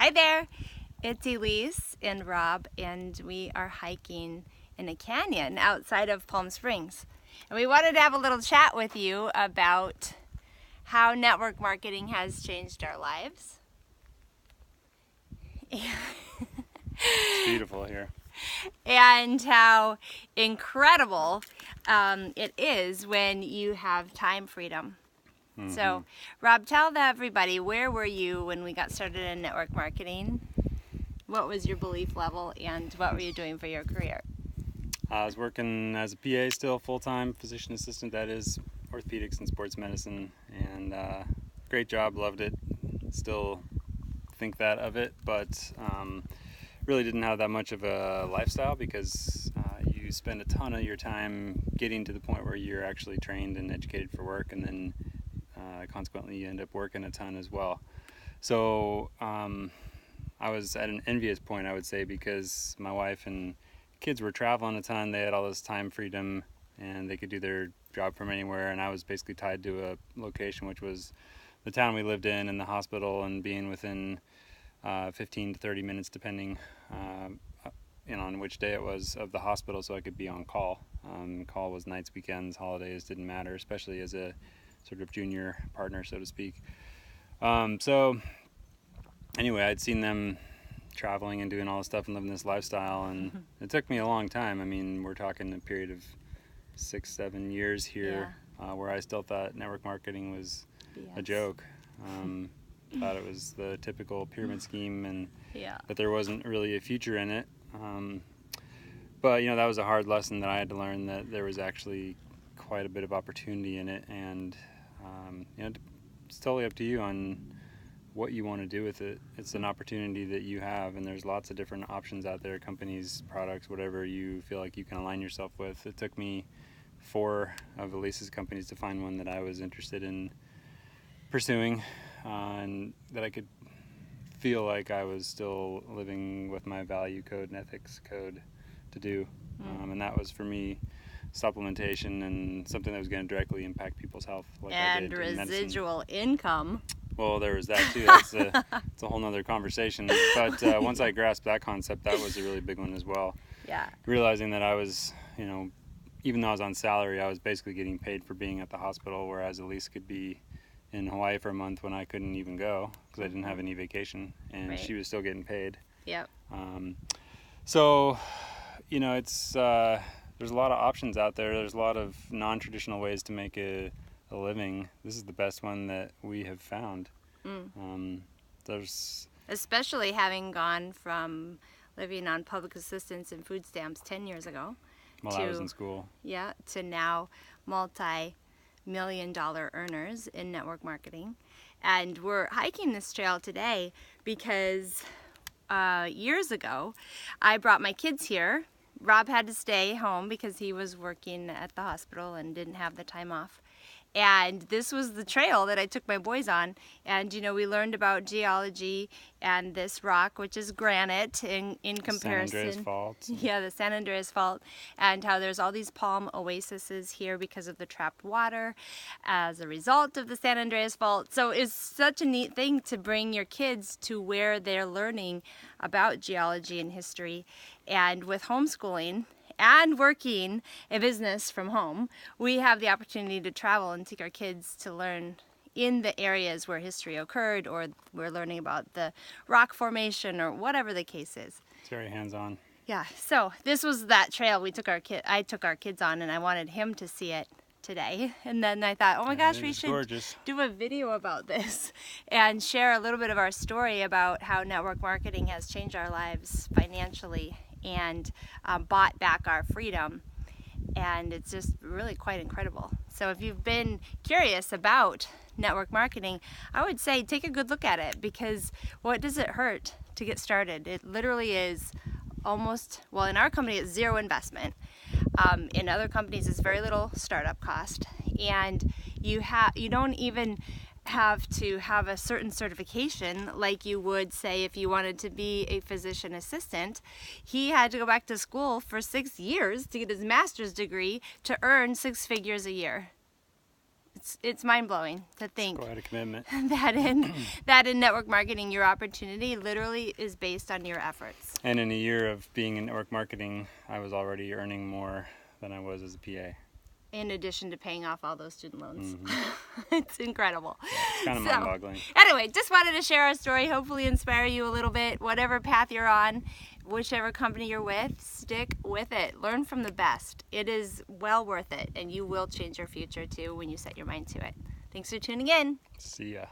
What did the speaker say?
Hi there, it's Elise and Rob, and we are hiking in a canyon outside of Palm Springs. And we wanted to have a little chat with you about how network marketing has changed our lives. It's beautiful here. And how incredible it is when you have time freedom. So, Rob, tell everybody, where were you when we got started in network marketing? What was your belief level, and what were you doing for your career? I was working as a PA still, full-time physician assistant, that is, orthopedics and sports medicine, and great job, loved it. Still think that of it, but really didn't have that much of a lifestyle because you spend a ton of your time getting to the point where you're actually trained and educated for work, and then consequently you end up working a ton as well. So I was at an envious point, I would say, because my wife and kids were traveling a ton. They had all this time freedom and they could do their job from anywhere, and I was basically tied to a location, which was the town we lived in and the hospital, and being within 15 to 30 minutes depending on which day it was of the hospital, so I could be on call. Call was nights, weekends, holidays, didn't matter, especially as a sort of junior partner, so to speak. So anyway, I'd seen them traveling and doing all this stuff and living this lifestyle, and it took me a long time. I mean, we're talking a period of 6-7 years here, where I still thought network marketing was a joke. Thought it was the typical pyramid scheme, and that there wasn't really a future in it. But that was a hard lesson that I had to learn, that there was actually quite a bit of opportunity in it, and it's totally up to you on what you want to do with it. It's an opportunity that you have, and there's lots of different options out there, companies, products, whatever you feel like you can align yourself with. It took me 4 of Elise's companies to find one that I was interested in pursuing, and that I could feel like I was still living with my value code and ethics code to do. And that was, for me, supplementation and something that was going to directly impact people's health, like I did in residual income. Well, there was that too. It's a whole nother conversation. But once I grasped that concept, that was a really big one as well. Yeah. Realizing that I was, even though I was on salary, I was basically getting paid for being at the hospital, whereas Elise could be in Hawaii for a month when I couldn't even go because I didn't have any vacation, and she was still getting paid. Yep. So, it's there's a lot of options out there. There's a lot of non-traditional ways to make a living. This is the best one that we have found. There's especially having gone from living on public assistance and food stamps 10 years ago while I was in school. Yeah, to now multi-million-dollar earners in network marketing. And we're hiking this trail today because years ago I brought my kids here. Rob had to stay home because he was working at the hospital and didn't have the time off. And this was the trail that I took my boys on. And, we learned about geology and this rock, which is granite in comparison. San Andreas Fault. Yeah, the San Andreas Fault. And how there's all these palm oases here because of the trapped water as a result of the San Andreas Fault. So it's such a neat thing to bring your kids to where they're learning about geology and history. And with homeschooling and working a business from home, we have the opportunity to travel and take our kids to learn in the areas where history occurred, or we're learning about the rock formation, or whatever the case is. It's very hands-on. Yeah, so this was that trail I took our kids on, and I wanted him to see it today. And then I thought, oh my gosh, we should do a video about this and share a little bit of our story about how network marketing has changed our lives financially and bought back our freedom. And it's just really quite incredible. So if you've been curious about network marketing, I would say take a good look at it, because what does it hurt to get started? It literally is almost, well, in our company it's zero investment. In other companies it's very little startup cost, and you don't even have to have a certain certification like you would, say, if you wanted to be a physician assistant. He had to go back to school for 6 years to get his master's degree to earn 6 figures a year. It's mind-blowing to think quite a commitment. that in network marketing, your opportunity literally is based on your efforts. And in a year of being in network marketing, I was already earning more than I was as a PA. In addition to paying off all those student loans. It's incredible. Yeah, it's kind of mind-boggling. Anyway, just wanted to share our story, hopefully inspire you a little bit. Whatever path you're on, whichever company you're with, stick with it. Learn from the best. It is well worth it, and you will change your future too when you set your mind to it. Thanks for tuning in. See ya.